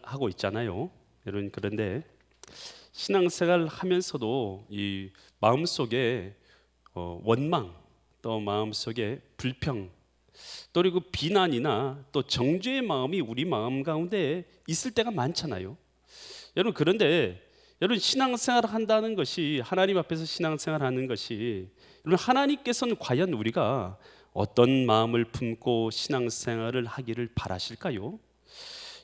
하고 있잖아요. 여러분, 그런데 신앙생활 하면서도 이 마음속에 원망, 또 마음속에 불평, 또 그리고 비난이나 또 정죄의 마음이 우리 마음 가운데 있을 때가 많잖아요. 여러분, 그런데 여러분, 신앙생활을 한다는 것이, 하나님 앞에서 신앙생활을 하는 것이, 여러분, 하나님께서는 과연 우리가 어떤 마음을 품고 신앙생활을 하기를 바라실까요?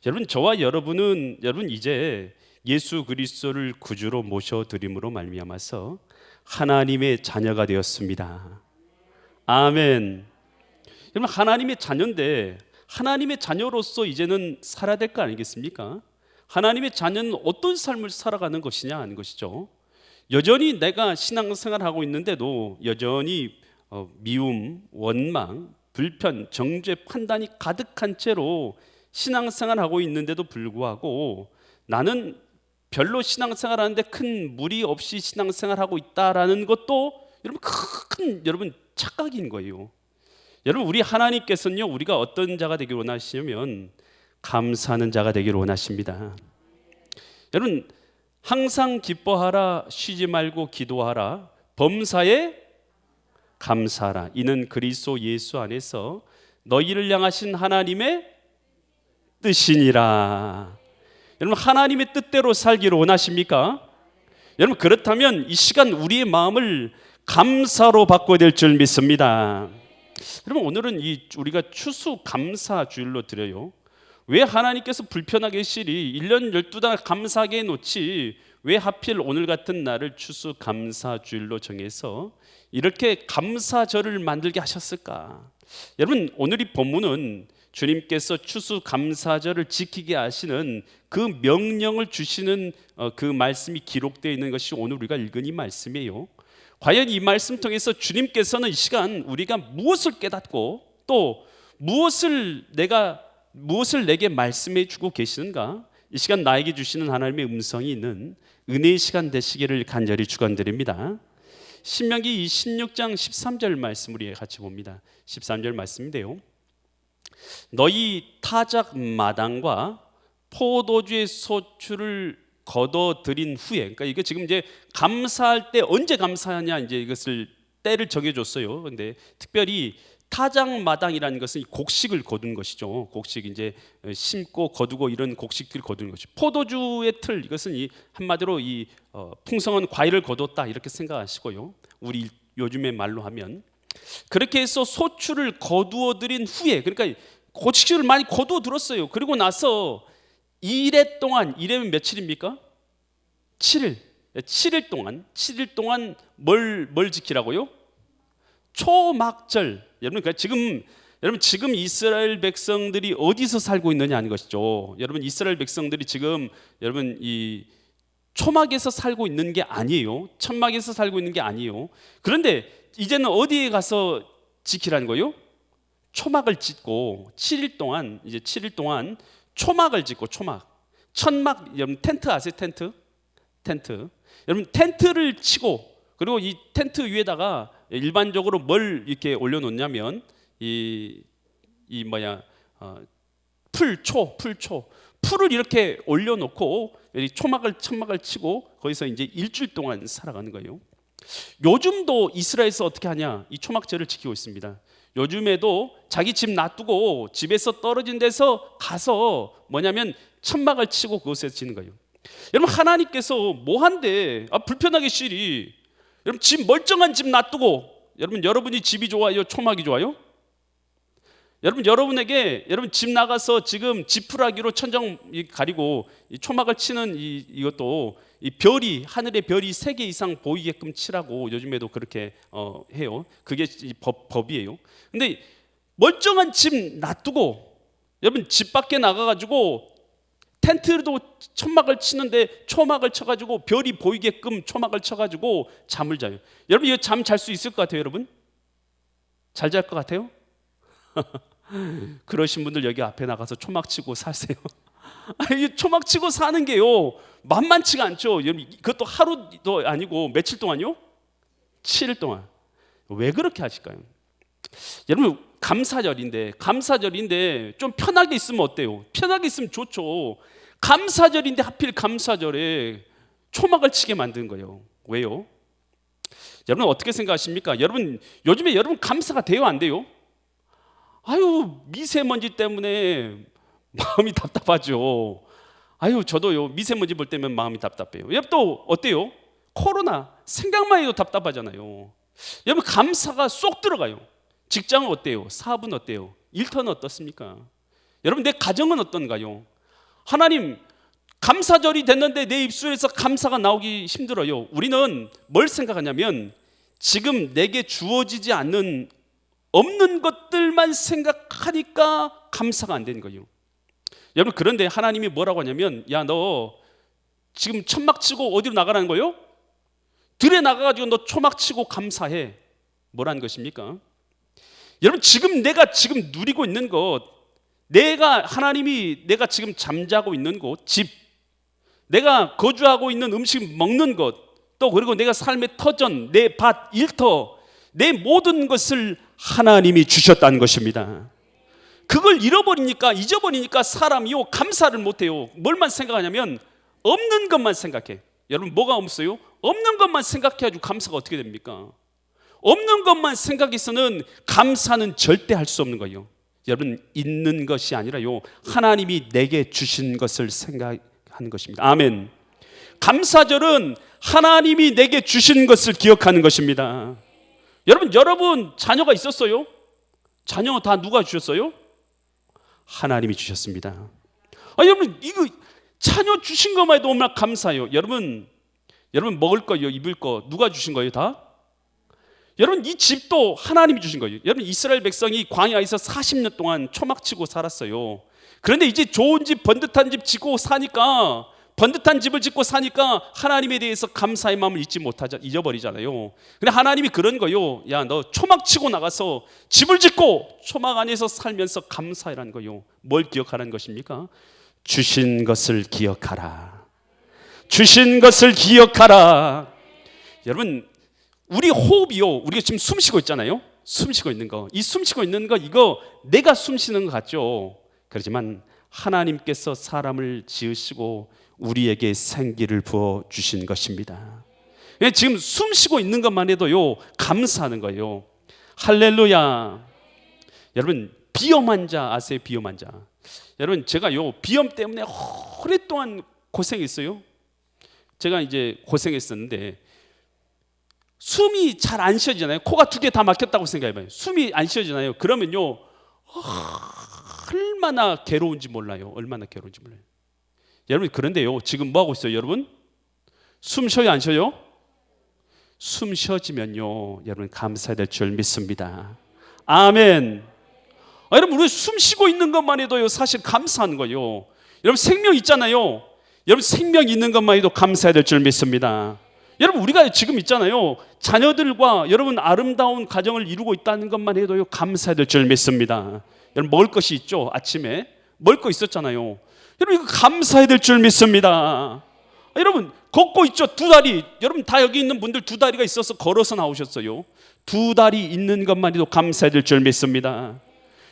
여러분, 저와 여러분은 여러분 이제 예수 그리스도를 구주로 모셔드림으로 말미암아서 하나님의 자녀가 되었습니다. 아멘. 여러분, 하나님의 자녀인데 하나님의 자녀로서 이제는 살아야 될 거 아니겠습니까? 하나님의 자녀는 어떤 삶을 살아가는 것이냐 하는 것이죠. 여전히 내가 신앙생활하고 있는데도 여전히 미움, 원망, 불편, 정죄, 판단이 가득한 채로 신앙생활하고 있는데도 불구하고 나는 별로 신앙생활하는데 큰 무리 없이 신앙생활하고 있다라는 것도 여러분 큰 여러분 착각인 거예요. 여러분, 우리 하나님께서는요, 우리가 어떤 자가 되기를 원하시냐면 감사하는 자가 되기를 원하십니다. 여러분, 항상 기뻐하라, 쉬지 말고 기도하라, 범사에 감사하라, 이는 그리스도 예수 안에서 너희를 향하신 하나님의 뜻이니라. 여러분, 하나님의 뜻대로 살기를 원하십니까? 여러분, 그렇다면 이 시간 우리의 마음을 감사로 바꿔야 될 줄 믿습니다. 여러분, 오늘은 우리가 추수감사 주일로 드려요. 왜 하나님께서 불편하게 시리 1년 12달 감사하게 해놓지 왜 하필 오늘 같은 날을 추수감사 주일로 정해서 이렇게 감사절을 만들게 하셨을까? 여러분, 오늘 이 본문은 주님께서 추수감사절을 지키게 하시는 그 명령을 주시는 그 말씀이 기록되어 있는 것이 오늘 우리가 읽은 이 말씀이에요. 과연 이 말씀 통해서 주님께서는 이 시간 우리가 무엇을 깨닫고 또 무엇을 내게 말씀해 주고 계시는가? 이 시간 나에게 주시는 하나님의 음성이 있는 은혜의 시간 되시기를 간절히 축원드립니다. 신명기 16장 13절 말씀 우리 같이 봅니다. 13절 말씀인데요. 너희 타작 마당과 포도주의 소출을 거둬들인 후에, 그러니까 이게 지금 이제 감사할 때 언제 감사하냐, 이제 이것을 때를 정해줬어요. 그런데 특별히 타작마당이라는 것은 곡식을 거둔 것이죠. 곡식 이제 심고 거두고 이런 곡식들을 거두는 것이. 포도주의 틀, 이것은 한마디로 풍성한 과일을 거뒀다 이렇게 생각하시고요. 우리 요즘의 말로 하면 그렇게 해서 소출을 거두어들인 후에, 그러니까 곡식을 많이 거두어 들었어요. 그리고 나서 2일 동안, 2일이면 며칠입니까? 7일. 7일 동안 뭘 지키라고요? 초막절. 여러분, 지금 이스라엘 백성들이 어디서 살고 있느냐 하는 것이죠. 여러분, 이스라엘 백성들이 지금 여러분 이 초막에서 살고 있는 게 아니에요. 천막에서 살고 있는 게 아니에요. 그런데 이제는 어디에 가서 지키라는 거예요? 초막을 짓고 7일 동안 초막을 짓고 천막, 여러분 텐트 아세요? 텐트. 여러분, 텐트를 치고, 그리고 이 텐트 위에다가 일반적으로 뭘 이렇게 올려놓냐면 풀을 이렇게 올려놓고 천막을 치고 거기서 이제 일주일 동안 살아가는 거예요. 요즘도 이스라엘에서 어떻게 하냐? 이 초막절을 지키고 있습니다. 요즘에도 자기 집 놔두고 집에서 떨어진 데서 가서 천막을 치고 그곳에서 지는 거예요. 여러분, 하나님께서 뭐한데 불편하게 시리 여러분 멀쩡한 집 놔두고 여러분이 집이 좋아요? 초막이 좋아요? 여러분에게 집 나가서 지금 지푸라기로 천정 가리고 이 초막을 치는 이것도 하늘의 별이 3개 이상 보이게끔 치라고 요즘에도 그렇게 해요. 그게 법이에요. 근데 멀쩡한 집 놔두고 여러분 집 밖에 나가가지고 텐트도 천막을 치는데 초막을 쳐가지고 별이 보이게끔 초막을 쳐가지고 잠을 자요. 여러분, 이거 잠 잘 수 있을 것 같아요? 여러분, 잘 잘 것 같아요? 그러신 분들 여기 앞에 나가서 초막 치고 사세요. 이 초막 치고 사는 게요 만만치가 않죠. 여러분, 그것도 하루도 아니고 며칠 동안요? 7일 동안. 왜 그렇게 하실까요? 여러분, 감사절인데 좀 편하게 있으면 어때요? 편하게 있으면 좋죠. 감사절인데 하필 감사절에 초막을 치게 만든 거예요. 왜요? 여러분 어떻게 생각하십니까? 여러분 요즘에 여러분 감사가 돼요, 안 돼요? 아유, 미세먼지 때문에 마음이 답답하죠. 아유, 저도요, 미세먼지 볼 때면 마음이 답답해요. 여러분 또 어때요? 코로나 생각만 해도 답답하잖아요. 여러분 감사가 쏙 들어가요. 직장은 어때요? 사업은 어때요? 일터는 어떻습니까? 여러분 내 가정은 어떤가요? 하나님, 감사절이 됐는데 내 입술에서 감사가 나오기 힘들어요. 우리는 뭘 생각하냐면 지금 내게 주어지지 않는 없는 것들만 생각하니까 감사가 안 되는 거예요. 여러분 그런데 하나님이 뭐라고 하냐면, 야, 너 지금 천막 치고 어디로 나가라는 거예요? 들에 나가가지고 너 초막 치고 감사해. 뭐라는 것입니까? 여러분 지금 내가 지금 누리고 있는 것, 하나님이 내가 지금 잠자고 있는 곳, 집, 내가 거주하고 있는 음식 먹는 것, 또 그리고 내가 삶의 터전, 내 밭, 일터, 내 모든 것을 하나님이 주셨다는 것입니다. 그걸 잊어버리니까 사람이요, 감사를 못해요. 뭘만 생각하냐면 없는 것만 생각해. 여러분 뭐가 없어요? 없는 것만 생각해가지고 감사가 어떻게 됩니까? 없는 것만 생각해서는 감사는 절대 할 수 없는 거예요. 여러분 있는 것이 아니라요, 하나님이 내게 주신 것을 생각하는 것입니다. 아멘. 감사절은 하나님이 내게 주신 것을 기억하는 것입니다. 여러분 자녀가 있었어요? 자녀 다 누가 주셨어요? 하나님이 주셨습니다. 여러분 이거 자녀 주신 것만 해도 얼마나 감사해요. 여러분 먹을 거요, 입을 거 누가 주신 거예요? 다? 여러분 이 집도 하나님이 주신 거예요. 여러분 이스라엘 백성이 광야에서 40년 동안 초막치고 살았어요. 그런데 이제 좋은 집, 번듯한 집 짓고 사니까, 번듯한 집을 짓고 사니까 하나님에 대해서 감사의 마음을 잊어버리잖아요. 근데 하나님이 그런 거요, 야, 너 초막치고 나가서 집을 짓고 초막 안에서 살면서 감사해라는 거요. 뭘 기억하라는 것입니까? 주신 것을 기억하라. 주신 것을 기억하라. 여러분 우리 호흡이요, 우리가 지금 숨 쉬고 있잖아요. 숨 쉬고 있는 거, 이 숨 쉬고 있는 거, 이거 내가 숨 쉬는 것 같죠? 그렇지만 하나님께서 사람을 지으시고 우리에게 생기를 부어 주신 것입니다. 지금 숨 쉬고 있는 것만 해도요, 감사하는 거예요. 할렐루야. 여러분 비염 환자 아세요? 비염 환자. 여러분 제가요 비염 때문에 오랫동안 고생했어요. 제가 이제 고생했었는데 숨이 잘 안 쉬어지잖아요. 코가 2개 다 막혔다고 생각해봐요. 숨이 안 쉬어지나요? 그러면요 얼마나 괴로운지 몰라요. 얼마나 괴로운지 몰라요. 여러분 그런데요 지금 뭐 하고 있어요? 여러분 숨 쉬어요, 안 쉬어요? 숨 쉬어지면요 여러분 감사해야 될 줄 믿습니다. 아멘. 여러분 우리 숨 쉬고 있는 것만 해도요 사실 감사하는 거예요. 여러분 생명 있잖아요. 여러분 생명 있는 것만 해도 감사해야 될 줄 믿습니다. 여러분 우리가 지금 있잖아요, 자녀들과 여러분 아름다운 가정을 이루고 있다는 것만 해도요 감사해야 될 줄 믿습니다. 여러분 먹을 것이 있죠. 아침에 먹을 거 있었잖아요. 여러분 이거 감사해야 될 줄 믿습니다. 여러분 걷고 있죠. 2다리. 여러분 다 여기 있는 분들 2다리가 있어서 걸어서 나오셨어요. 2다리 있는 것만 해도 감사해야 될 줄 믿습니다.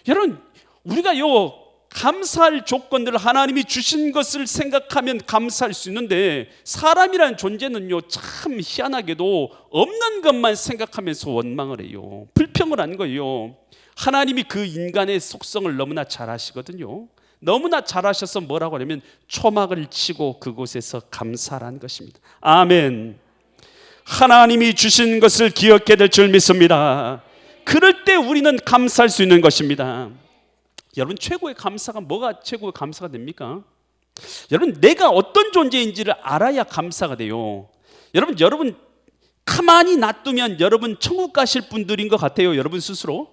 여러분 우리가요 감사할 조건들을 하나님이 주신 것을 생각하면 감사할 수 있는데, 사람이라는 존재는요 참 희한하게도 없는 것만 생각하면서 원망을 해요. 불평을 하는 거예요. 하나님이 그 인간의 속성을 너무나 잘 아시거든요. 너무나 잘 아셔서 뭐라고 하냐면 초막을 치고 그곳에서 감사라는 것입니다. 아멘. 하나님이 주신 것을 기억해야 될 줄 믿습니다. 그럴 때 우리는 감사할 수 있는 것입니다. 여러분 최고의 감사가 뭐가 최고의 감사가 됩니까? 여러분 내가 어떤 존재인지를 알아야 감사가 돼요. 여러분 가만히 놔두면 여러분 천국 가실 분들인 것 같아요. 여러분 스스로.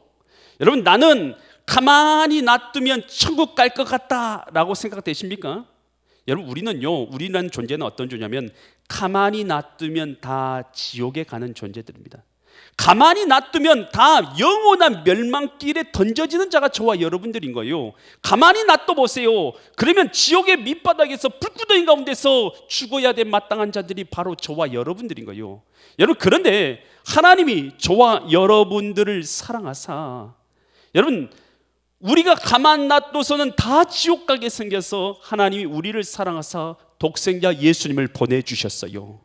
여러분 나는 가만히 놔두면 천국 갈 것 같다라고 생각되십니까? 여러분 우리라는 존재는 어떤 존재냐면 가만히 놔두면 다 지옥에 가는 존재들입니다. 가만히 놔두면 다 영원한 멸망길에 던져지는 자가 저와 여러분들인 거예요. 가만히 놔둬보세요. 그러면 지옥의 밑바닥에서 불구덩이 가운데서 죽어야 될 마땅한 자들이 바로 저와 여러분들인 거예요. 여러분 그런데 하나님이 저와 여러분들을 사랑하사, 여러분 우리가 가만 놔둬서는 다 지옥 가게 생겨서 하나님이 우리를 사랑하사 독생자 예수님을 보내주셨어요.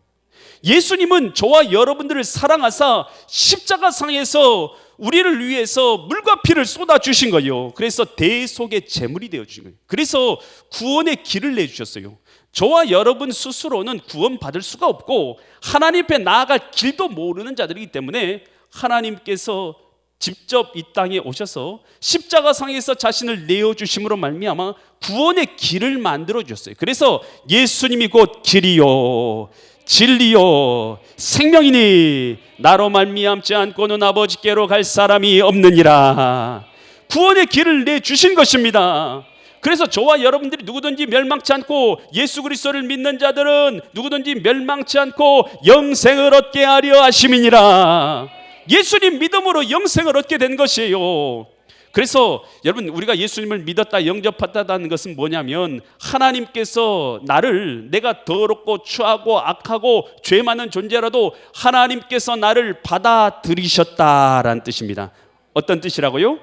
예수님은 저와 여러분들을 사랑하사 십자가상에서 우리를 위해서 물과 피를 쏟아주신 거예요. 그래서 대속의 제물이 되어주신 거예요. 그래서 구원의 길을 내주셨어요. 저와 여러분 스스로는 구원받을 수가 없고 하나님 앞에 나아갈 길도 모르는 자들이기 때문에 하나님께서 직접 이 땅에 오셔서 십자가상에서 자신을 내어주심으로 말미암아 구원의 길을 만들어 주셨어요. 그래서 예수님이 곧 길이요 진리요 생명이니 나로 말미암지 않고는 아버지께로 갈 사람이 없느니라. 구원의 길을 내주신 것입니다. 그래서 저와 여러분들이 누구든지 멸망치 않고 예수 그리스도를 믿는 자들은 누구든지 멸망치 않고 영생을 얻게 하려 하심이니라. 예수님 믿음으로 영생을 얻게 된 것이에요. 그래서 여러분 우리가 예수님을 믿었다 영접했다는 것은 뭐냐면 하나님께서 나를 내가 더럽고 추하고 악하고 죄 많은 존재라도 하나님께서 나를 받아들이셨다라는 뜻입니다. 어떤 뜻이라고요?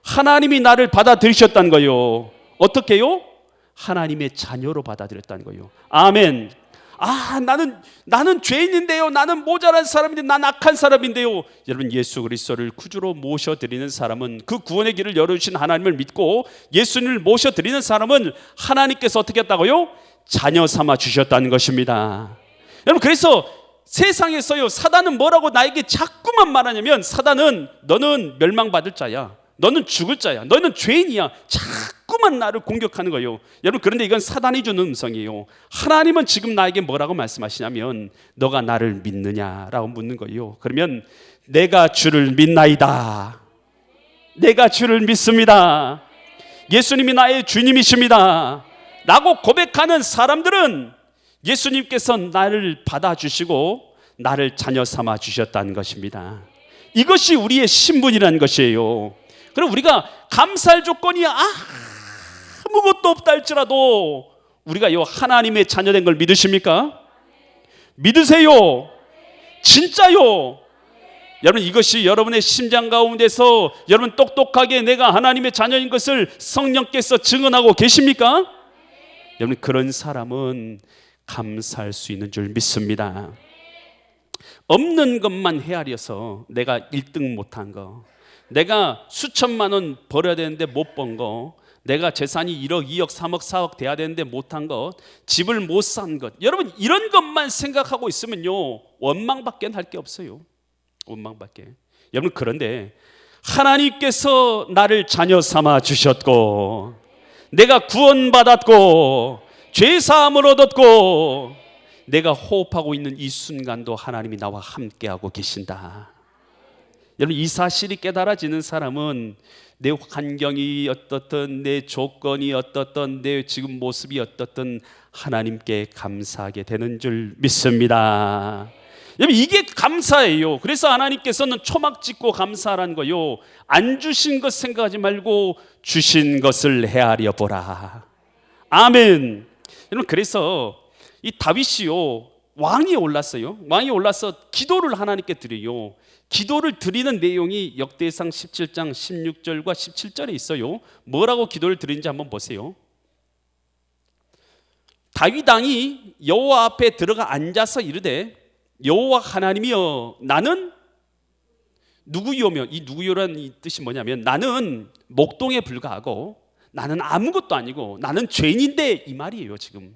하나님이 나를 받아들이셨다는 거예요. 어떻게요? 하나님의 자녀로 받아들였다는 거예요. 아멘. 나는 죄인인데요, 나는 모자란 사람인데, 난 악한 사람인데요. 여러분 예수 그리스도를 구주로 모셔드리는 사람은 그 구원의 길을 열어주신 하나님을 믿고 예수님을 모셔드리는 사람은 하나님께서 어떻게 했다고요? 자녀 삼아 주셨다는 것입니다. 여러분 그래서 세상에서요 사단은 뭐라고 나에게 자꾸만 말하냐면 사단은 너는 멸망받을 자야, 너는 죽을 자야, 너는 죄인이야, 자꾸만 나를 공격하는 거예요. 여러분 그런데 이건 사단이 주는 음성이에요. 하나님은 지금 나에게 뭐라고 말씀하시냐면 너가 나를 믿느냐라고 묻는 거예요. 그러면 내가 주를 믿나이다, 내가 주를 믿습니다, 예수님이 나의 주님이십니다 라고 고백하는 사람들은 예수님께서 나를 받아주시고 나를 자녀 삼아 주셨다는 것입니다. 이것이 우리의 신분이라는 것이에요. 그럼 우리가 감사할 조건이 아무것도 없다 할지라도 우리가 하나님의 자녀된 걸 믿으십니까? 믿으세요? 진짜요? 여러분 이것이 여러분의 심장 가운데서 여러분 똑똑하게 내가 하나님의 자녀인 것을 성령께서 증언하고 계십니까? 여러분 그런 사람은 감사할 수 있는 줄 믿습니다. 없는 것만 헤아려서 내가 1등 못한 거, 내가 수천만 원 벌어야 되는데 못 번 거, 내가 재산이 1억, 2억, 3억, 4억 돼야 되는데 못한 것, 집을 못 산 것, 여러분 이런 것만 생각하고 있으면요 원망밖에 할 게 없어요. 원망밖에. 여러분 그런데 하나님께서 나를 자녀 삼아 주셨고 내가 구원받았고 죄사함을 얻었고 내가 호흡하고 있는 이 순간도 하나님이 나와 함께하고 계신다. 여러분 이 사실이 깨달아지는 사람은 내 환경이 어떻든 내 조건이 어떻든 내 지금 모습이 어떻든 하나님께 감사하게 되는 줄 믿습니다. 여러분 이게 감사예요. 그래서 하나님께서는 초막 짓고 감사하라는 거요. 안 주신 것 생각하지 말고 주신 것을 헤아려 보라. 아멘. 여러분 그래서 이 다윗이요 왕이 올랐어요. 왕이 올라서 기도를 하나님께 드려요. 기도를 드리는 내용이 역대상 17장 16절과 17절에 있어요. 뭐라고 기도를 드리는지 한번 보세요. 다윗 왕이 여호와 앞에 들어가 앉아서 이르되 여호와 하나님이여 나는 누구요며, 이 누구요라는 이 뜻이 뭐냐면 나는 목동에 불과하고 나는 아무것도 아니고 나는 죄인인데 이 말이에요. 지금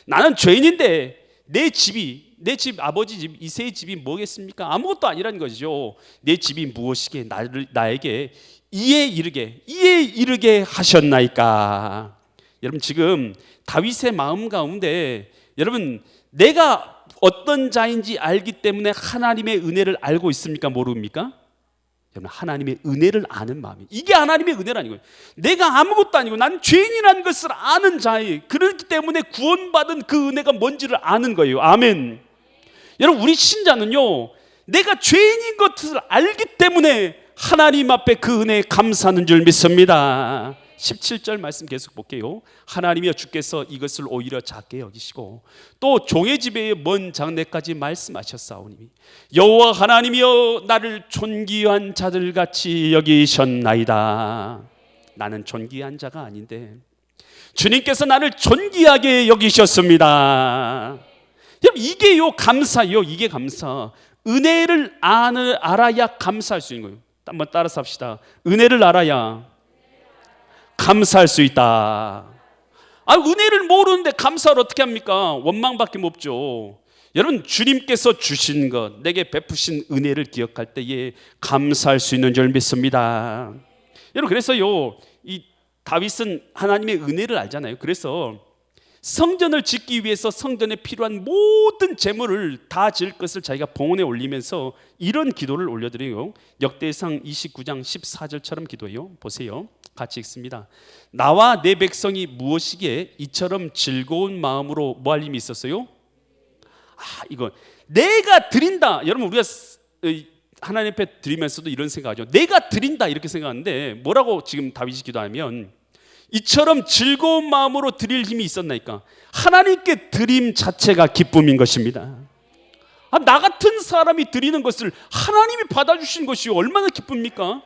나는 죄인인데 내 집 아버지 집 이새의 집이 뭐겠습니까? 아무것도 아니라는 거죠. 내 집이 무엇이게 나에게 이에 이르게 하셨나이까. 여러분 지금 다윗의 마음 가운데 여러분 내가 어떤 자인지 알기 때문에 하나님의 은혜를 알고 있습니까? 모릅니까? 여러분 하나님의 은혜를 아는 마음이 이게 하나님의 은혜라는 거예요. 내가 아무것도 아니고 난 죄인이라는 것을 아는 자예요. 그렇기 때문에 구원받은 그 은혜가 뭔지를 아는 거예요. 아멘. 여러분 우리 신자는요 내가 죄인인 것을 알기 때문에 하나님 앞에 그 은혜에 감사하는 줄 믿습니다. 17절 말씀 계속 볼게요. 하나님이여 주께서 이것을 오히려 작게 여기시고 또 종의 집에 먼 장래까지 말씀하셨사오니 여호와 하나님이여 나를 존귀한 자들같이 여기셨나이다. 나는 존귀한 자가 아닌데 주님께서 나를 존귀하게 여기셨습니다. 여러분, 이게요 감사요. 이게 감사. 은혜를 알아야 감사할 수 있는 거예요. 한번 따라서 합시다. 은혜를 알아야 감사할 수 있다. 은혜를 모르는데 감사를 어떻게 합니까? 원망밖에 없죠. 여러분, 주님께서 주신 것, 내게 베푸신 은혜를 기억할 때에 감사할 수 있는 줄 믿습니다. 여러분, 그래서요, 이 다윗은 하나님의 은혜를 알잖아요. 그래서 성전을 짓기 위해서 성전에 필요한 모든 재물을 다 지을 것을 자기가 봉헌에 올리면서 이런 기도를 올려드려요. 역대상 29장 14절처럼 기도해요. 보세요. 같이 읽습니다. 나와 내 백성이 무엇이기에 이처럼 즐거운 마음으로 뭐 할 힘이 있었어요? 이거 내가 드린다. 여러분, 우리가 하나님 앞에 드리면서도 이런 생각하죠. 내가 드린다 이렇게 생각하는데 뭐라고 지금 다윗이 기도하면 이처럼 즐거운 마음으로 드릴 힘이 있었나이까? 하나님께 드림 자체가 기쁨인 것입니다. 나 같은 사람이 드리는 것을 하나님이 받아주신 것이 얼마나 기쁩니까?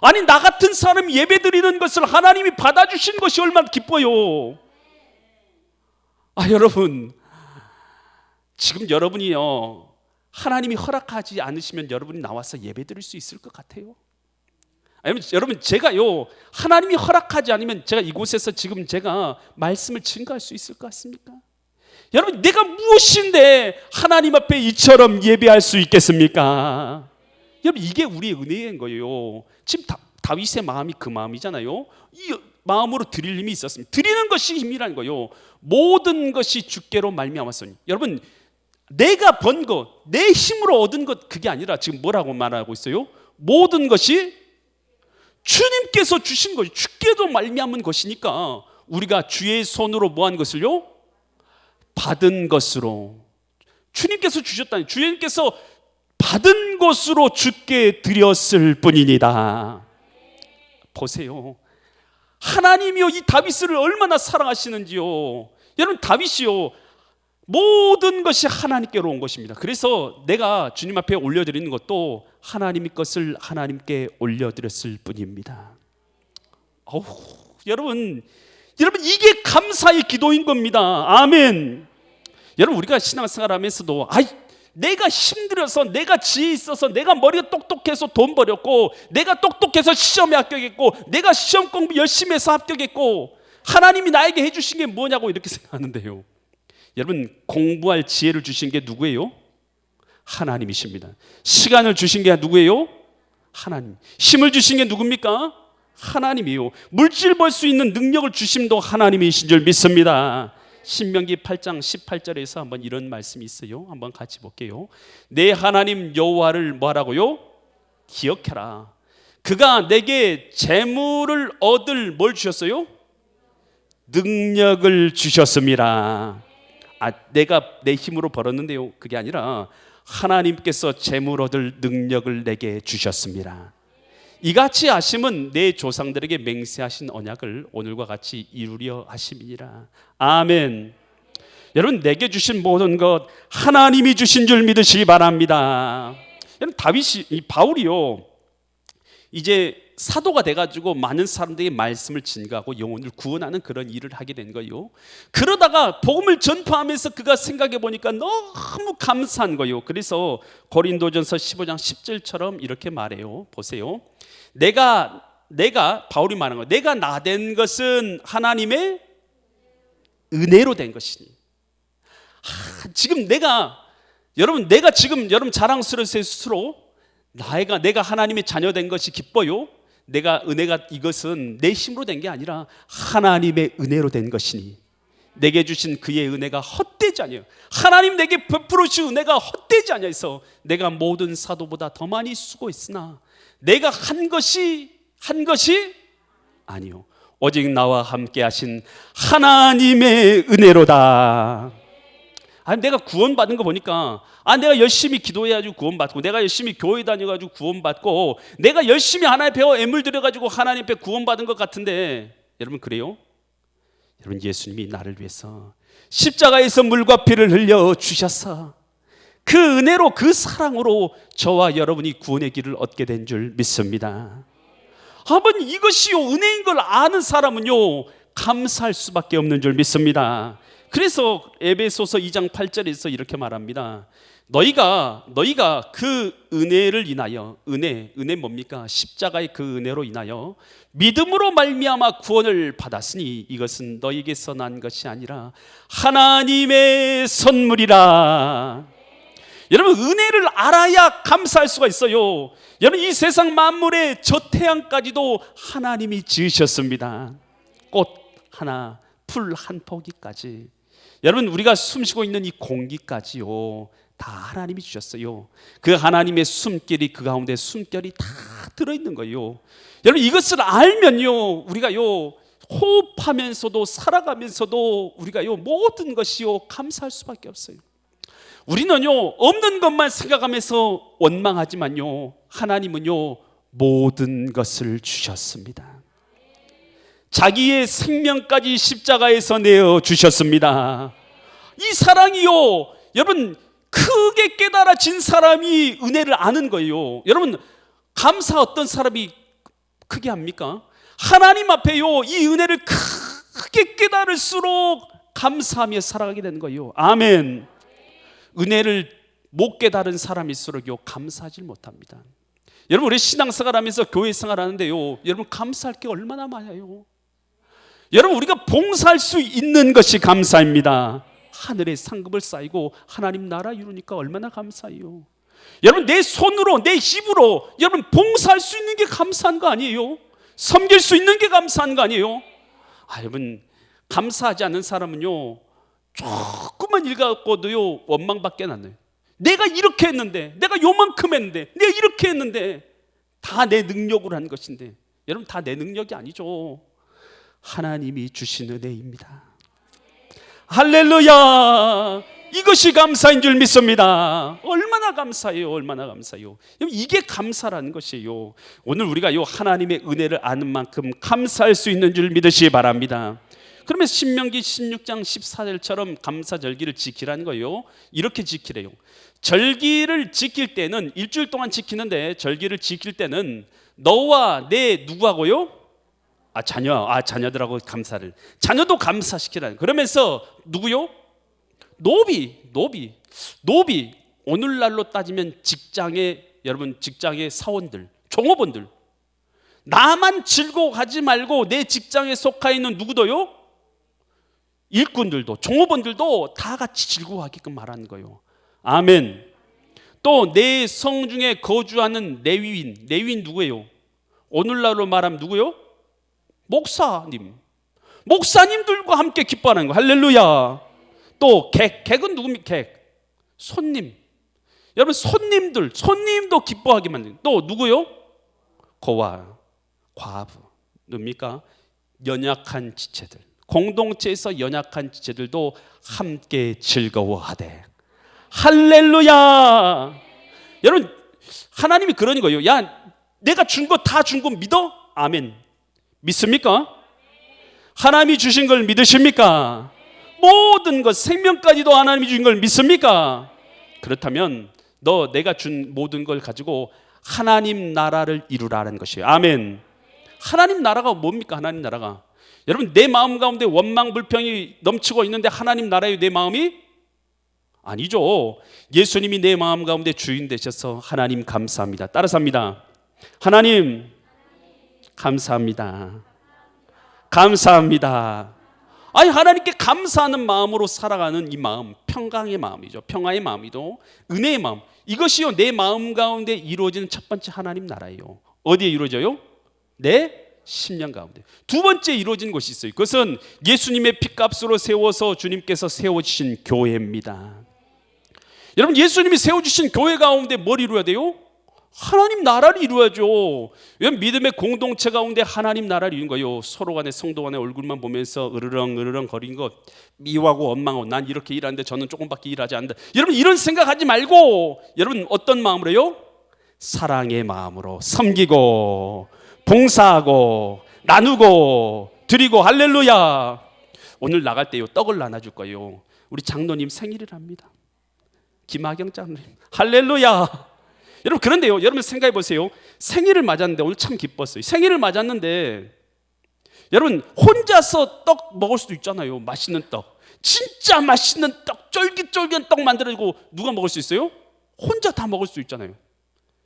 아니, 나 같은 사람이 예배 드리는 것을 하나님이 받아주신 것이 얼마나 기뻐요. 여러분, 지금 여러분이요, 하나님이 허락하지 않으시면 여러분이 나와서 예배 드릴 수 있을 것 같아요? 여러분, 제가요, 하나님이 허락하지 않으면 제가 이곳에서 지금 제가 말씀을 증거할 수 있을 것 같습니까? 여러분, 내가 무엇인데 하나님 앞에 이처럼 예배할 수 있겠습니까? 여러분, 이게 우리의 은혜인 거예요. 지금 다윗의 마음이 그 마음이잖아요. 이 마음으로 드릴 힘이 있었습니다. 드리는 것이 힘이라는 거예요. 모든 것이 주께로 말미암았으니. 여러분, 내가 번 것, 내 힘으로 얻은 것, 그게 아니라 지금 뭐라고 말하고 있어요? 모든 것이 주님께서 주신 것이 주께도 말미암은 것이니까 우리가 주의 손으로 뭐한 것을요? 받은 것으로. 주님께서 주셨다니, 주님께서 받은 것으로 주께 드렸을 뿐이니다. 보세요, 하나님이요, 이 다윗을 얼마나 사랑하시는지요. 여러분, 다윗이요, 모든 것이 하나님께로 온 것입니다. 그래서 내가 주님 앞에 올려드리는 것도 하나님의 것을 하나님께 올려드렸을 뿐입니다. 여러분, 이게 감사의 기도인 겁니다. 아멘. 여러분, 우리가 신앙생활 하면서도 내가 힘들어서, 내가 지혜 있어서, 내가 머리가 똑똑해서 돈 벌였고, 내가 똑똑해서 시험에 합격했고, 내가 시험 공부 열심히 해서 합격했고, 하나님이 나에게 해주신 게 뭐냐고 이렇게 생각하는데요. 여러분, 공부할 지혜를 주신 게 누구예요? 하나님이십니다. 시간을 주신 게 누구예요? 하나님. 힘을 주신 게 누굽니까? 하나님이요. 물질 벌 수 있는 능력을 주심도 하나님이신 줄 믿습니다. 신명기 8장 18절에서 한번 이런 말씀이 있어요. 한번 같이 볼게요. 내 하나님 여호와를 뭐하라고요? 기억해라. 그가 내게 재물을 얻을 뭘 주셨어요? 능력을 주셨습니다. 내가 내 힘으로 벌었는데요, 그게 아니라 하나님께서 재물 얻을 능력을 내게 주셨습니다. 이같이 하심은 내 조상들에게 맹세하신 언약을 오늘과 같이 이루려 하심이니라. 아멘. 여러분, 내게 주신 모든 것 하나님이 주신 줄 믿으시기 바랍니다. 여러분, 바울이요, 이제 사도가 돼가지고 많은 사람들에게 말씀을 증거하고 영혼을 구원하는 그런 일을 하게 된 거예요. 그러다가 복음을 전파하면서 그가 생각해 보니까 너무 감사한 거예요. 그래서 고린도전서 15장 10절처럼 이렇게 말해요. 보세요. 내가 바울이 말한 거예요. 내가 나 된 것은 하나님의 은혜로 된 것이니. 지금 내가 지금 여러분 자랑스러우세요 스스로. 내가 하나님의 자녀 된 것이 기뻐요. 은혜가 이것은 내 힘으로 된 게 아니라 하나님의 은혜로 된 것이니 내게 주신 그의 은혜가 헛되지 아니에요. 하나님 내게 베풀어 주신 은혜가 헛되지 아니해서 내가 모든 사도보다 더 많이 수고했으나 내가 한 것이 아니요, 오직 나와 함께 하신 하나님의 은혜로다. 내가 구원받은 거 보니까 내가 열심히 기도해가지고 구원받고, 내가 열심히 교회 다녀가지고 구원받고, 내가 열심히 하나님 배워 애물 들여가지고 하나님 앞에 구원받은 것 같은데, 여러분 그래요? 여러분, 예수님이 나를 위해서 십자가에서 물과 피를 흘려 주셔서 그 은혜로, 그 사랑으로 저와 여러분이 구원의 길을 얻게 된 줄 믿습니다. 한번 이것이요 은혜인 걸 아는 사람은요 감사할 수밖에 없는 줄 믿습니다. 그래서 에베소서 2장 8절에서 이렇게 말합니다. 너희가 그 은혜를 인하여, 은혜 뭡니까? 십자가의 그 은혜로 인하여 믿음으로 말미암아 구원을 받았으니 이것은 너희에게서 난 것이 아니라 하나님의 선물이라. 여러분, 은혜를 알아야 감사할 수가 있어요. 여러분, 이 세상 만물의 저 태양까지도 하나님이 지으셨습니다. 꽃 하나, 풀 한 포기까지, 여러분 우리가 숨쉬고 있는 이 공기까지요 다 하나님이 주셨어요. 그 하나님의 숨결이, 그 가운데 숨결이 다 들어있는 거예요. 여러분, 이것을 알면요 우리가요 호흡하면서도 살아가면서도 우리가요 모든 것이요 감사할 수밖에 없어요. 우리는요 없는 것만 생각하면서 원망하지만요 하나님은요 모든 것을 주셨습니다. 자기의 생명까지 십자가에서 내어 주셨습니다. 이 사랑이요 여러분 크게 깨달아진 사람이 은혜를 아는 거예요. 여러분, 감사 어떤 사람이 크게 합니까? 하나님 앞에요 이 은혜를 크게 깨달을수록 감사하며 살아가게 되는 거예요. 아멘. 은혜를 못 깨달은 사람일수록요 감사하지 못합니다. 여러분, 우리 신앙생활 하면서 교회생활 하는데요 여러분 감사할 게 얼마나 많아요. 여러분, 우리가 봉사할 수 있는 것이 감사입니다. 하늘의 상급을 쌓이고 하나님 나라 이루니까 얼마나 감사해요. 여러분, 내 손으로 내 힘으로 여러분 봉사할 수 있는 게 감사한 거 아니에요? 섬길 수 있는 게 감사한 거 아니에요? 여러분, 감사하지 않는 사람은요 조금만 읽어갖고도요 원망밖에 안 나요. 내가 이렇게 했는데, 내가 요만큼 했는데, 내가 이렇게 했는데 다 내 능력으로 한 것인데, 여러분 다 내 능력이 아니죠. 하나님이 주신 은혜입니다. 할렐루야. 이것이 감사인 줄 믿습니다. 얼마나 감사해요. 얼마나 감사해요. 이게 감사라는 것이에요. 오늘 우리가 요 하나님의 은혜를 아는 만큼 감사할 수 있는 줄 믿으시기 바랍니다. 그러면 신명기 16장 14절처럼 감사절기를 지키라는 거예요. 이렇게 지키래요. 절기를 지킬 때는 일주일 동안 지키는데, 절기를 지킬 때는 너와 내 누구하고요? 자녀들하고 감사를, 자녀도 감사시키라는. 그러면서 누구요? 노비. 오늘날로 따지면 여러분 직장의 사원들, 종업원들, 나만 즐거워하지 말고 내 직장에 속하 있는 누구도요? 일꾼들도, 종업원들도 다 같이 즐거워하게끔 말하는 거예요. 아멘. 또 내 성중에 거주하는 레위인 누구예요? 오늘날로 말하면 누구요? 목사님들과 함께 기뻐하는 거. 할렐루야. 또 객은 누굽니까? 손님. 여러분, 손님도 기뻐하게 만드는. 또 누구요? 고아, 과부, 누굽니까? 연약한 지체들, 공동체에서 연약한 지체들도 함께 즐거워하되. 할렐루야. 여러분, 하나님이 그러는 거예요. 야, 내가 준 거 다 준 거 믿어? 아멘. 믿습니까? 하나님이 주신 걸 믿으십니까? 모든 것, 생명까지도 하나님이 주신 걸 믿습니까? 그렇다면 내가 준 모든 걸 가지고 하나님 나라를 이루라는 것이에요. 아멘. 하나님 나라가 뭡니까? 하나님 나라가, 여러분, 내 마음 가운데 원망 불평이 넘치고 있는데 하나님 나라의 내 마음이 아니죠. 예수님이 내 마음 가운데 주인 되셔서 하나님 감사합니다. 따라서 합니다. 하나님 감사합니다. 감사합니다. 하나님께 감사하는 마음으로 살아가는 이 마음, 평강의 마음이죠. 평화의 마음이죠. 은혜의 마음. 이것이요 내 마음 가운데 이루어지는 첫 번째 하나님 나라예요. 어디에 이루어져요? 내 심령 가운데. 두 번째 이루어진 곳이 있어요. 그것은 예수님의 피값으로 세워서 주님께서 세워주신 교회입니다. 여러분, 예수님이 세워주신 교회 가운데 뭘 이루어야 돼요? 하나님 나라를 이루어야죠. 왜냐하면 믿음의 공동체 가운데 하나님 나라를 이루는 거예요. 서로 간에, 성도 간에 얼굴만 보면서 으르렁 거리는 것, 미워하고 원망하고, 난 이렇게 일하는데 저는 조금밖에 일하지 않는다. 여러분, 이런 생각하지 말고, 여러분 어떤 마음으로요? 사랑의 마음으로 섬기고 봉사하고 나누고 드리고. 할렐루야. 오늘 나갈 때요 떡을 나눠줄 거예요. 우리 장로님 생일이랍니다. 김하경 장로님. 할렐루야. 여러분 그런데요, 여러분 생각해 보세요. 생일을 맞았는데 오늘 참 기뻤어요. 생일을 맞았는데 여러분 혼자서 떡 먹을 수도 있잖아요. 맛있는 떡, 진짜 맛있는 떡, 쫄깃쫄깃한 떡 만들어주고 누가 먹을 수 있어요? 혼자 다 먹을 수 있잖아요.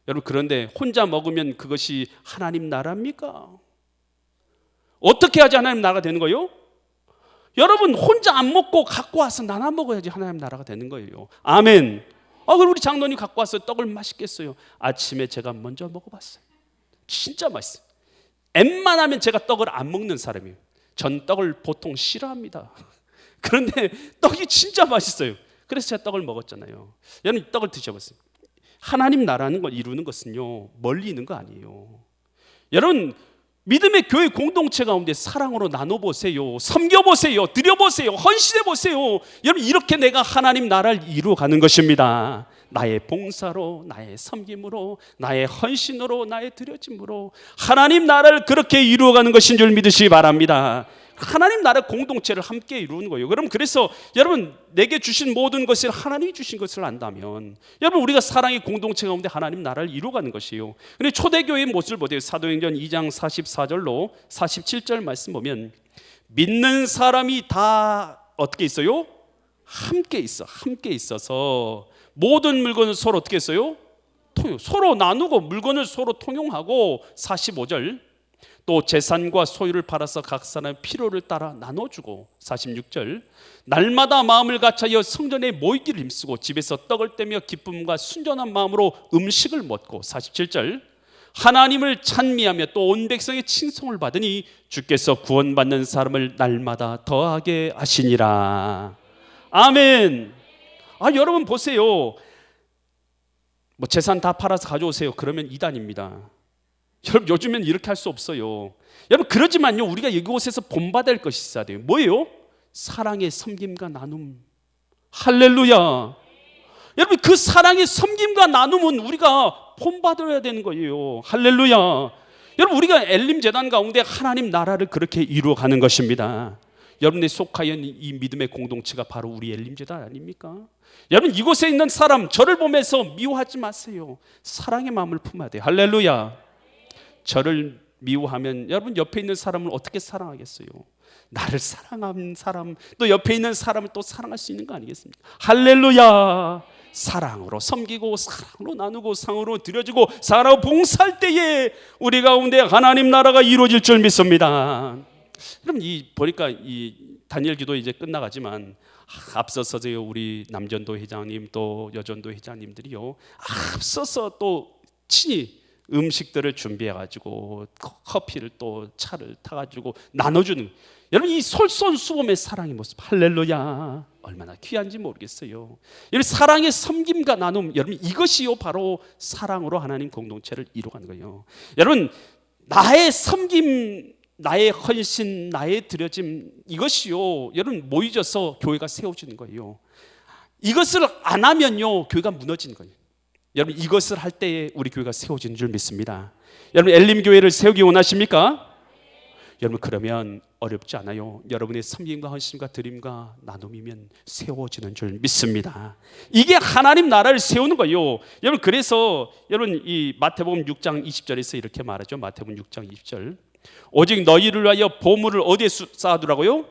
여러분 그런데 혼자 먹으면 그것이 하나님 나라입니까? 어떻게 하지 하나님 나라가 되는 거예요? 여러분 혼자 안 먹고 갖고 와서 나눠 먹어야지 하나님 나라가 되는 거예요. 아멘. 그럼 우리 장로님 갖고 왔어요. 떡을 맛있겠어요. 아침에 제가 먼저 먹어봤어요. 진짜 맛있어요. 웬만하면 제가 떡을 안 먹는 사람이에요. 전 떡을 보통 싫어합니다. 그런데 떡이 진짜 맛있어요. 그래서 제가 떡을 먹었잖아요. 여러분 떡을 드셔보세요. 하나님 나라는 걸 이루는 것은요 멀리 있는 거 아니에요. 여러분 믿음의 교회 공동체 가운데 사랑으로 나눠보세요. 섬겨보세요. 드려보세요. 헌신해보세요. 여러분 이렇게 내가 하나님 나라를 이루어가는 것입니다. 나의 봉사로, 나의 섬김으로, 나의 헌신으로, 나의 드려짐으로 하나님 나라를 그렇게 이루어가는 것인 줄 믿으시기 바랍니다. 하나님 나라 공동체를 함께 이루는 거예요. 그럼 그래서 여러분 내게 주신 모든 것을 하나님이 주신 것을 안다면 여러분 우리가 사랑의 공동체 가운데 하나님 나라를 이루어가는 것이에요. 근데 초대교회의 모습을 보세요. 사도행전 2장 44절로 47절 말씀 보면 믿는 사람이 다 어떻게 있어요? 함께 있어. 함께 있어서 모든 물건을 서로 어떻게 했어요? 서로 나누고 물건을 서로 통용하고 45절 또 재산과 소유를 팔아서 각 사람의 필요를 따라 나눠주고 46절 날마다 마음을 같이하여 성전에 모이기를 힘쓰고 집에서 떡을 떼며 기쁨과 순전한 마음으로 음식을 먹고 47절 하나님을 찬미하며 또 온 백성의 칭송을 받으니 주께서 구원받는 사람을 날마다 더하게 하시니라. 아멘. 여러분 보세요. 재산 다 팔아서 가져오세요. 그러면 이단입니다. 여러분 요즘엔 이렇게 할 수 없어요. 여러분 그러지만요 우리가 이곳에서 본받을 것이 있어야 돼요. 뭐예요? 사랑의 섬김과 나눔. 할렐루야. 여러분 그 사랑의 섬김과 나눔은 우리가 본받아야 되는 거예요. 할렐루야. 여러분 우리가 엘림 재단 가운데 하나님 나라를 그렇게 이루어가는 것입니다. 여러분의 속하여 있는 이 믿음의 공동체가 바로 우리 엘림 재단 아닙니까? 여러분 이곳에 있는 사람 저를 보면서 미워하지 마세요. 사랑의 마음을 품어야 돼요. 할렐루야. 저를 미워하면 여러분 옆에 있는 사람을 어떻게 사랑하겠어요? 나를 사랑하는 사람 또 옆에 있는 사람을 또 사랑할 수 있는 거 아니겠습니까? 할렐루야. 사랑으로 섬기고 사랑으로 나누고 상으로 드려주고 사랑으로 봉사할 때에 우리 가운데 하나님 나라가 이루어질 줄 믿습니다. 여러분 보니까 이 다니엘 기도 이제 끝나가지만 앞서서요 우리 남전도 회장님 또 여전도 회장님들이요 앞서서 또 친히 음식들을 준비해가지고 커피를 또 차를 타가지고 나눠주는 여러분 이 솔선수범의 사랑의 모습 할렐루야 얼마나 귀한지 모르겠어요. 여러분 사랑의 섬김과 나눔 여러분 이것이요 바로 사랑으로 하나님 공동체를 이루어가는 거예요. 여러분 나의 섬김 나의 헌신 나의 드려짐 이것이요 여러분 모이져서 교회가 세워지는 거예요. 이것을 안 하면요 교회가 무너지는 거예요. 여러분 이것을 할 때에 우리 교회가 세워지는 줄 믿습니다. 여러분 엘림 교회를 세우기 원하십니까? 여러분 그러면 어렵지 않아요. 여러분의 섬김과 헌신과 드림과 나눔이면 세워지는 줄 믿습니다. 이게 하나님 나라를 세우는 거예요. 여러분 그래서 여러분 이 마태복음 6장 20절에서 이렇게 말하죠. 마태복음 6장 20절 오직 너희를 위하여 보물을 어디에 쌓아두라고요?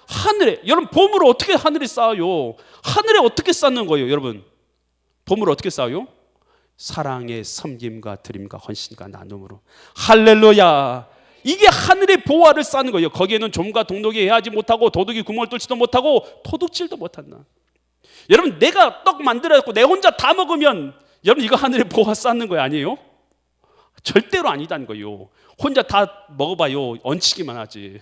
하늘에. 여러분 보물을 어떻게 하늘에 쌓아요? 하늘에 어떻게 쌓는 거예요 여러분? 보물을 어떻게 쌓아요? 사랑의 섬김과 드림과 헌신과 나눔으로. 할렐루야. 이게 하늘의 보화를 쌓는 거예요. 거기에는 좀과 동독이 해하지 못하고 도둑이 구멍을 뚫지도 못하고 도둑질도 못한다. 여러분 내가 떡 만들어갖고 내 혼자 다 먹으면 여러분 이거 하늘의 보화 쌓는 거 아니에요? 절대로 아니다는 거예요. 혼자 다 먹어봐요. 얹히기만 하지.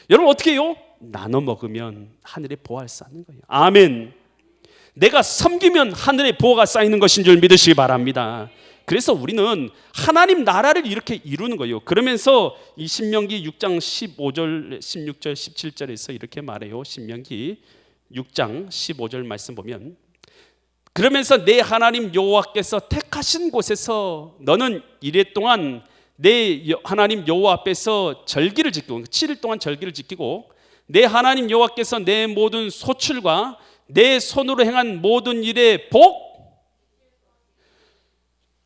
여러분 어떻게 해요? 나눠 먹으면 하늘의 보화를 쌓는 거예요. 아멘. 내가 섬기면 하늘의 보화가 쌓이는 것인 줄 믿으시기 바랍니다. 그래서 우리는 하나님 나라를 이렇게 이루는 거예요. 그러면서 이 신명기 6장 15절, 16절, 17절에서 이렇게 말해요. 신명기 6장 15절 말씀 보면 그러면서 내 하나님 여호와께서 택하신 곳에서 너는 이래 동안 내 하나님 여호와 앞에서 절기를 지키고 7일 동안 절기를 지키고 내 하나님 여호와께서 내 모든 소출과 내 손으로 행한 모든 일에 복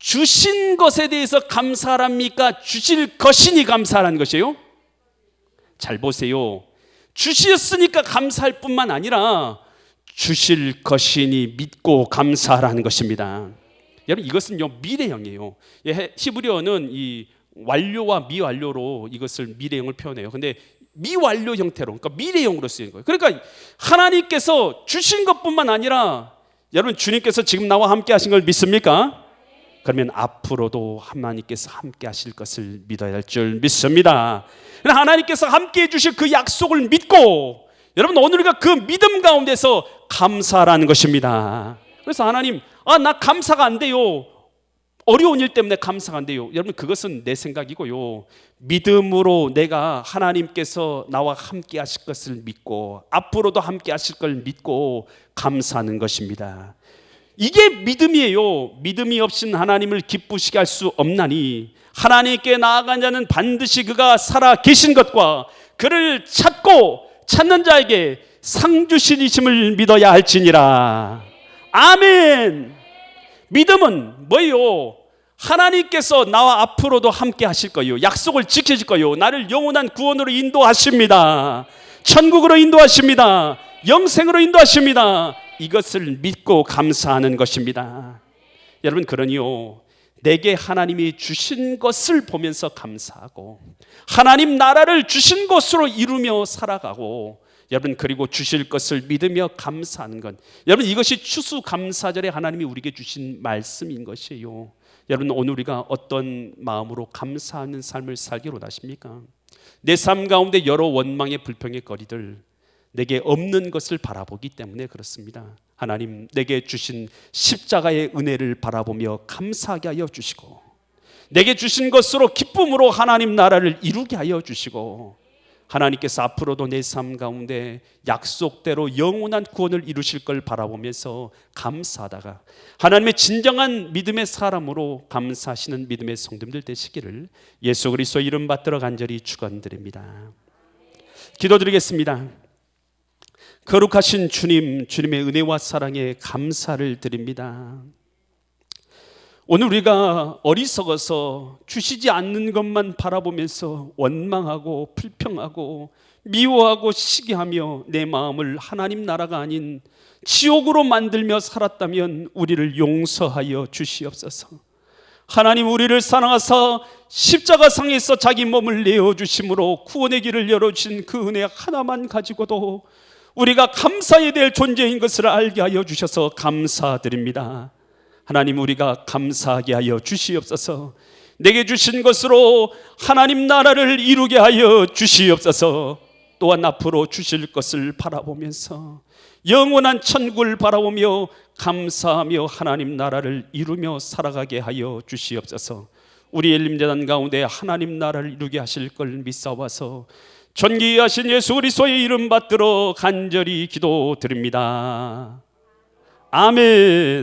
주신 것에 대해서 감사합니까? 주실 것이니 감사하는 것이에요? 잘 보세요. 주셨으니까 감사할 뿐만 아니라 주실 것이니 믿고 감사하라는 것입니다. 여러분, 이것은요 미래형이에요. 히브리어는 이 완료와 미완료로 이것을 미래형을 표현해요. 근데 미완료 형태로, 그러니까 미래형으로 쓰인 거예요. 그러니까 하나님께서 주신 것뿐만 아니라, 여러분 주님께서 지금 나와 함께 하신 걸 믿습니까? 그러면 앞으로도 하나님께서 함께 하실 것을 믿어야 할 줄 믿습니다. 하나님께서 함께 해주실 그 약속을 믿고, 여러분 오늘 우리가 그 믿음 가운데서 감사라는 것입니다. 그래서 하나님, 나 감사가 안 돼요. 어려운 일 때문에 감사가 안 돼요. 여러분 그것은 내 생각이고요. 믿음으로 내가 하나님께서 나와 함께 하실 것을 믿고 앞으로도 함께 하실 걸 믿고 감사하는 것입니다. 이게 믿음이에요. 믿음이 없인 하나님을 기쁘시게 할 수 없나니 하나님께 나아간 자는 반드시 그가 살아 계신 것과 그를 찾고 찾는 자에게 상 주시심을 믿어야 할지니라. 아멘. 믿음은 뭐예요? 하나님께서 나와 앞으로도 함께 하실 거예요. 약속을 지키실 거예요. 나를 영원한 구원으로 인도하십니다. 천국으로 인도하십니다. 영생으로 인도하십니다. 이것을 믿고 감사하는 것입니다. 여러분, 그러니요, 내게 하나님이 주신 것을 보면서 감사하고 하나님 나라를 주신 것으로 이루며 살아가고, 여러분 그리고 주실 것을 믿으며 감사하는 것, 여러분 이것이 추수감사절에 하나님이 우리에게 주신 말씀인 것이에요. 여러분 오늘 우리가 어떤 마음으로 감사하는 삶을 살기로 하십니까? 내 삶 가운데 여러 원망의 불평의 거리들, 내게 없는 것을 바라보기 때문에 그렇습니다. 하나님 내게 주신 십자가의 은혜를 바라보며 감사하게 하여 주시고, 내게 주신 것으로 기쁨으로 하나님 나라를 이루게 하여 주시고, 하나님께서 앞으로도 내 삶 가운데 약속대로 영원한 구원을 이루실 걸 바라보면서 감사하다가 하나님의 진정한 믿음의 사람으로 감사하시는 믿음의 성도들 되시기를 예수 그리스도 이름 받들어 간절히 축원드립니다. 기도드리겠습니다. 거룩하신 주님, 주님의 은혜와 사랑에 감사를 드립니다. 오늘 우리가 어리석어서 주시지 않는 것만 바라보면서 원망하고 불평하고 미워하고 시기하며 내 마음을 하나님 나라가 아닌 지옥으로 만들며 살았다면 우리를 용서하여 주시옵소서. 하나님 우리를 사랑하사 십자가상에서 자기 몸을 내어주심으로 구원의 길을 열어주신 그 은혜 하나만 가지고도 우리가 감사해야 될 존재인 것을 알게 하여 주셔서 감사드립니다. 하나님 우리가 감사하게 하여 주시옵소서. 내게 주신 것으로 하나님 나라를 이루게 하여 주시옵소서. 또한 앞으로 주실 것을 바라보면서 영원한 천국을 바라보며 감사하며 하나님 나라를 이루며 살아가게 하여 주시옵소서. 우리 엘림재단 가운데 하나님 나라를 이루게 하실 걸 믿사와서 존귀하신 예수 그리스도의 이름 받들어 간절히 기도드립니다. 아멘.